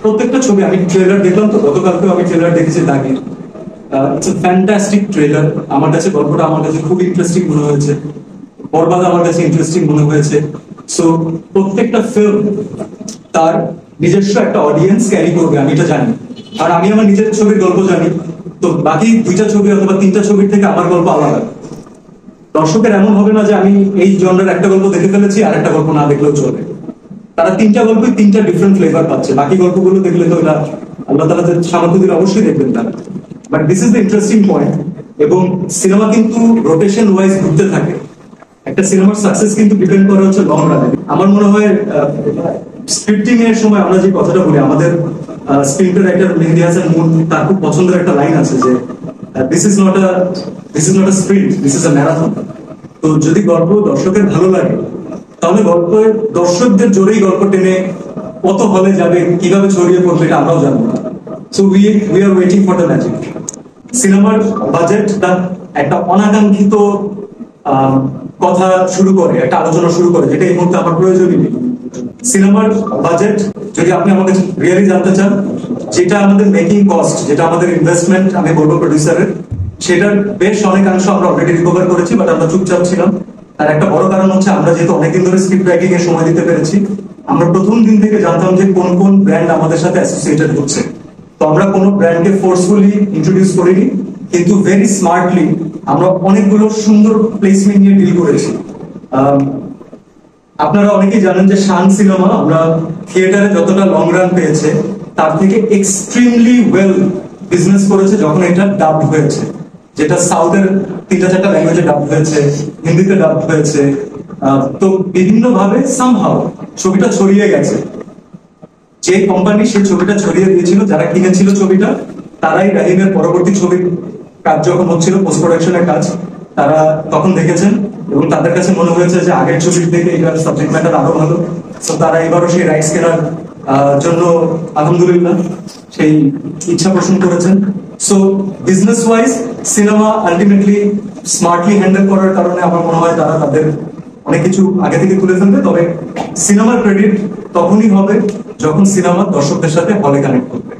প্রত্যেকটা ছবি আমি ট্রেলার দেখলাম, তো গতকালকেও আমি ট্রেলার দেখেছি দাগের। It's a fantastic trailer. আমার কাছে গল্পটা আমার কাছে খুব ইন্টারেস্টিং মনে হয়েছে, বরবাদ আমার কাছে ইন্টারেস্টিং মনে হয়েছে। সো প্রত্যেকটা ফিল্ম তার নিজস্ব একটা অডিয়েন্স ক্যারি করবে, আমি এটা জানি। আর আমি আমার নিজের ছবির গল্প জানি, তো বাকি দুইটা ছবি অথবা তিনটা ছবির থেকে আমার গল্প আলাদা। দর্শকের এমন হবে না যে আমি এই জনরার একটা গল্প দেখে ফেলেছি আর একটা গল্প না দেখলেও চলবে। তারা তিনটা গল্পই তিনটা ডিফারেন্ট ফ্লেভার পাচ্ছে। বাকি গল্পগুলো দেখলে তো এটা আল্লাহ তাআলা যে সামর্থ্য দিলে অবশ্যই দেখবেন তারা। But this is the interesting point. এবং সিনেমা কিন্তু রোটেশন ওয়াইজ ঘুরতে থাকে। একটা সিনেমার সাকসেস কিন্তু ডিপেন্ড করে হচ্ছে লং রানে। আমার মনে হয় স্ক্রিপ্টিং এর সময় আমরা যে কথাটা বলি, আমাদের স্ক্রিপ্ট রাইটার মেহেদী হাসান মুন, তার খুব পছন্দের একটা লাইন আছে যে this is not a sprint, this is a marathon. তো যদি গল্প দর্শকের ভালো লাগে, তাহলে গল্পের দর্শকদের জোরেই গল্প টেনে কত হলে যাবে, কিভাবে ছড়িয়ে পড়বে, এটা আমরাও জানবো। So we are waiting for the magic. সিনেমার বাজেটটা একটা অনাকাঙ্ক্ষিত কথা শুরু করে, একটা আলোচনা শুরু করে, যেটা এই মুহূর্তে আমার প্রয়োজনই নেই। সিনেমার বাজেট যদি আপনি আমাকে রিয়েলি জানতে চান, যেটা আমাদের মেকিং কস্ট, যেটা আমাদের ইনভেস্টমেন্ট আমি বলবো প্রডিউসারের, সেটার বেশ অনেকাংশ আমরা অলরেডি রিকভার করেছি, বাট আমরা চুপচাপ ছিলাম। তার একটা বড় কারণ হচ্ছে আমরা যেহেতু অনেকদিন ধরে স্ক্রিপ্ট রাইটিং এর সময় দিতে পেরেছি, আমরা প্রথম দিন থেকে জানতাম যে কোন কোন ব্র্যান্ড আমাদের সাথে অ্যাসোসিয়েটেড হচ্ছে। তো আমরা কোনো ব্র্যান্ডকে ফোর্সফুলি ইন্ট্রোডিউস করিনি, কিন্তু ভেরি স্মার্টলি আমরা অনেকগুলো সুন্দর প্লেসমেন্ট নিয়ে ডিল করেছি। আপনারা অনেকেই জানেন যে শান সিনেমা আমরা থিয়েটারে যতটা লং রান পেয়েছে, তার থেকে এক্সট্রিমলি ওয়েল বিজনেস করেছে যখন এটা ডাব হয়েছে, যেটা সাউথের 3-4টা ল্যাঙ্গুয়েজে ডাব হয়েছে, হিন্দিতে ডাব হয়েছে। তো বিভিন্ন ভাবে সামহাউ ছবিটা ছড়িয়ে গেছে। যে কোম্পানি সেই ছবিটা ছড়িয়ে দিয়েছিল, যারা কিনেছিল ছবিটা, তারাই রাহিমের পরবর্তী ছবির কাজ যখন হচ্ছিল, পোস্ট প্রোডাকশনের কাজ, তারা তখন দেখেছেন এবং তাদের কাছে মনে হয়েছে যে আগের ছবির থেকে এটার সাবজেক্ট ম্যাটার আরো ভালো। তো তারা এবারও সেই রাইটস কেনার জন্য আলহামদুলিল্লাহ সেই ইচ্ছা পোষণ করেছেন। So business wise cinema ultimately smartly handle করার কারণে আমার মনে হয় তারা তাদের অনেক কিছু আগে থেকে তুলে ফেলবে। তবে সিনেমার ক্রেডিট তখনই হবে যখন সিনেমা দর্শকদের সাথে হলে কানেক্ট করবে।